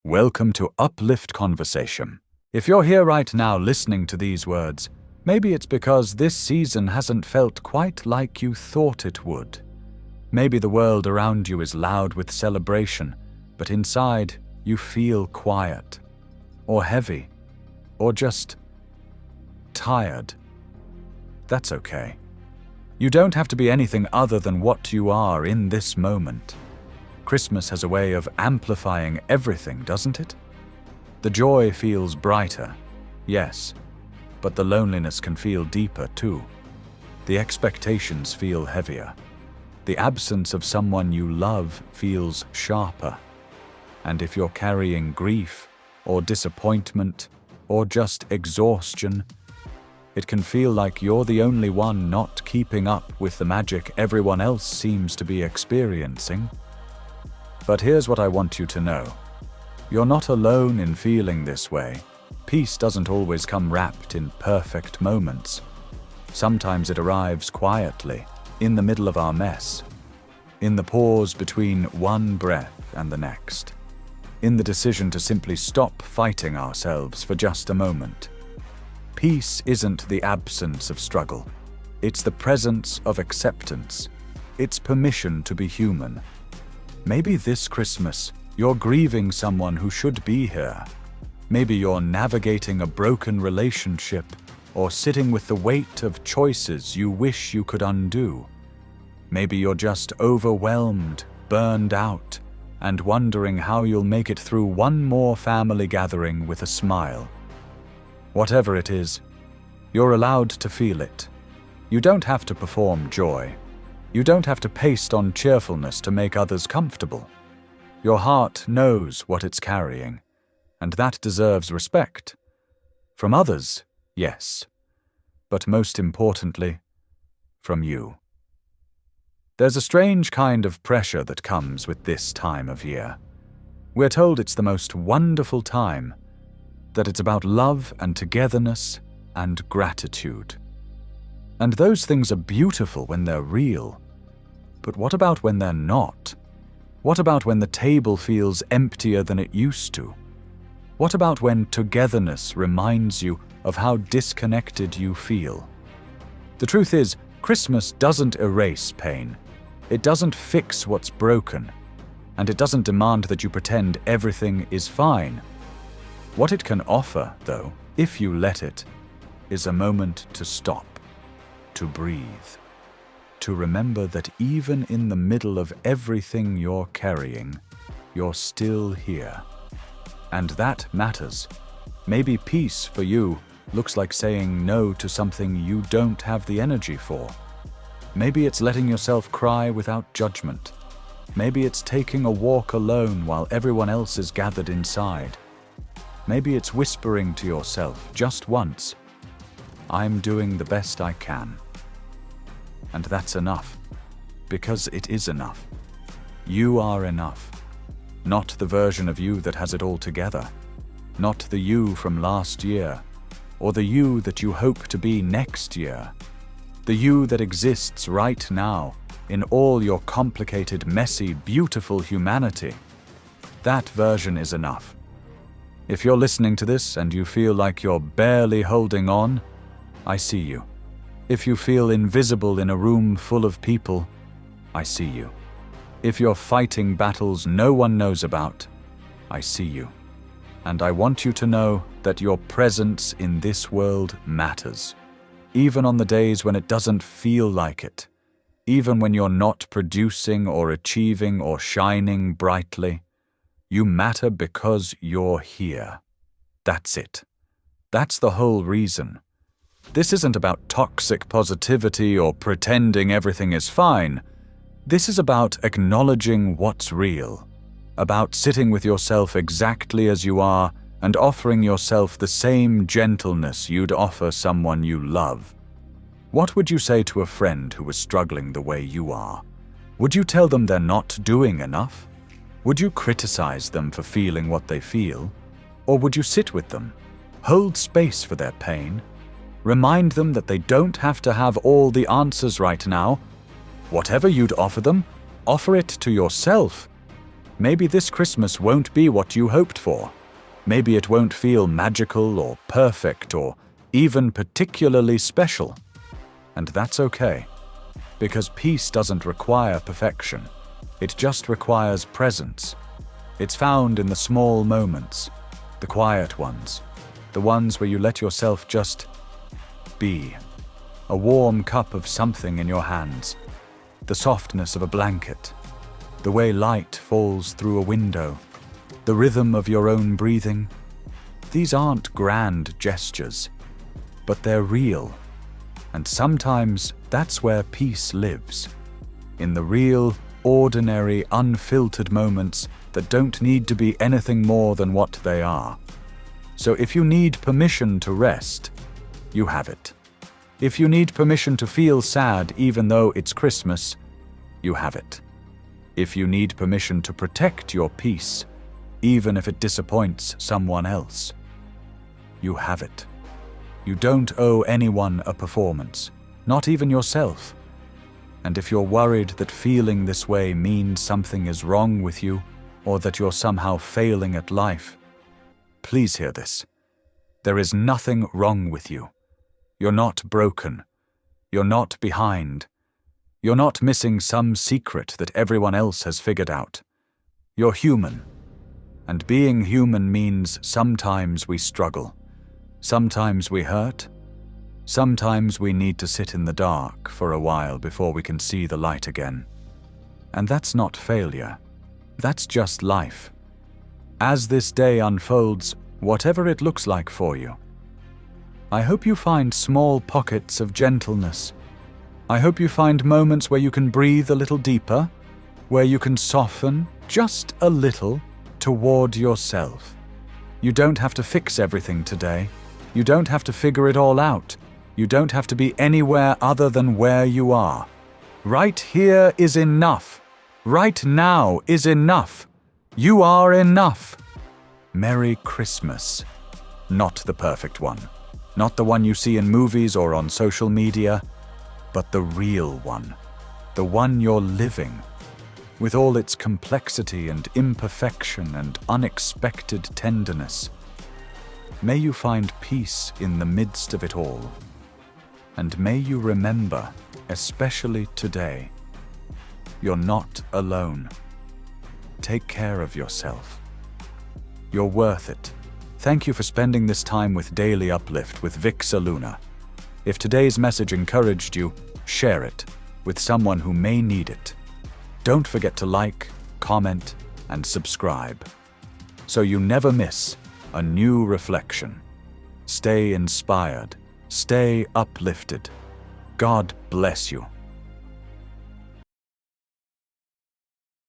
Welcome to Uplift Conversation. If you're here right now listening to these words, maybe it's because this season hasn't felt quite like you thought it would. Maybe the world around you is loud with celebration, but inside you feel quiet, or heavy, or just tired. That's okay. You don't have to be anything other than what you are in this moment. Christmas has a way of amplifying everything, doesn't it? The joy feels brighter, yes, but the loneliness can feel deeper too. The expectations feel heavier. The absence of someone you love feels sharper. And if you're carrying grief, or disappointment, or just exhaustion, it can feel like you're the only one not keeping up with the magic everyone else seems to be experiencing. But here's what I want you to know. You're not alone in feeling this way. Peace doesn't always come wrapped in perfect moments. Sometimes it arrives quietly, in the middle of our mess, in the pause between one breath and the next, in the decision to simply stop fighting ourselves for just a moment. Peace isn't the absence of struggle. It's the presence of acceptance. It's permission to be human. Maybe this Christmas, you're grieving someone who should be here. Maybe you're navigating a broken relationship or sitting with the weight of choices you wish you could undo. Maybe you're just overwhelmed, burned out, and wondering how you'll make it through one more family gathering with a smile. Whatever it is, you're allowed to feel it. You don't have to perform joy. You don't have to paste on cheerfulness to make others comfortable. Your heart knows what it's carrying, and that deserves respect. From others, yes, but most importantly, from you. There's a strange kind of pressure that comes with this time of year. We're told it's the most wonderful time, that it's about love and togetherness and gratitude. And those things are beautiful when they're real. But what about when they're not? What about when the table feels emptier than it used to? What about when togetherness reminds you of how disconnected you feel? The truth is, Christmas doesn't erase pain. It doesn't fix what's broken. And it doesn't demand that you pretend everything is fine. What it can offer, though, if you let it, is a moment to stop, to breathe. To remember that even in the middle of everything you're carrying, you're still here. And that matters. Maybe peace for you looks like saying no to something you don't have the energy for. Maybe it's letting yourself cry without judgment. Maybe it's taking a walk alone while everyone else is gathered inside. Maybe it's whispering to yourself just once, "I'm doing the best I can." And that's enough, because it is enough. You are enough. Not the version of you that has it all together. Not the you from last year, or the you that you hope to be next year. The you that exists right now, in all your complicated, messy, beautiful humanity. That version is enough. If you're listening to this and you feel like you're barely holding on, I see you. If you feel invisible in a room full of people, I see you. If you're fighting battles no one knows about, I see you. And I want you to know that your presence in this world matters. Even on the days when it doesn't feel like it. Even when you're not producing or achieving or shining brightly. You matter because you're here. That's it. That's the whole reason. This isn't about toxic positivity or pretending everything is fine. This is about acknowledging what's real, about sitting with yourself exactly as you are and offering yourself the same gentleness you'd offer someone you love. What would you say to a friend who was struggling the way you are? Would you tell them they're not doing enough? Would you criticize them for feeling what they feel? Or would you sit with them, hold space for their pain? Remind them that they don't have to have all the answers right now. Whatever you'd offer them, offer it to yourself. Maybe this Christmas won't be what you hoped for. Maybe it won't feel magical or perfect or even particularly special. And that's okay, because peace doesn't require perfection. It just requires presence. It's found in the small moments, the quiet ones, the ones where you let yourself just be. A warm cup of something in your hands, the softness of a blanket, the way light falls through a window, the rhythm of your own breathing. These aren't grand gestures, but they're real. And sometimes that's where peace lives. In the real, ordinary, unfiltered moments that don't need to be anything more than what they are. So if you need permission to rest, you have it. If you need permission to feel sad even though it's Christmas, you have it. If you need permission to protect your peace, even if it disappoints someone else, you have it. You don't owe anyone a performance, not even yourself. And if you're worried that feeling this way means something is wrong with you, or that you're somehow failing at life, please hear this. There is nothing wrong with you. You're not broken. You're not behind. You're not missing some secret that everyone else has figured out. You're human. And being human means sometimes we struggle. Sometimes we hurt. Sometimes we need to sit in the dark for a while before we can see the light again. And that's not failure. That's just life. As this day unfolds, whatever it looks like for you, I hope you find small pockets of gentleness. I hope you find moments where you can breathe a little deeper, where you can soften just a little toward yourself. You don't have to fix everything today. You don't have to figure it all out. You don't have to be anywhere other than where you are. Right here is enough. Right now is enough. You are enough. Merry Christmas. Not the perfect one. Not the one you see in movies or on social media, but the real one. The one you're living, with all its complexity and imperfection and unexpected tenderness. May you find peace in the midst of it all. And may you remember, especially today, you're not alone. Take care of yourself. You're worth it. Thank you for spending this time with Daily Uplift with Vic Saluna. If today's message encouraged you, share it with someone who may need it. Don't forget to like, comment, and subscribe, so you never miss a new reflection. Stay inspired. Stay uplifted. God bless you.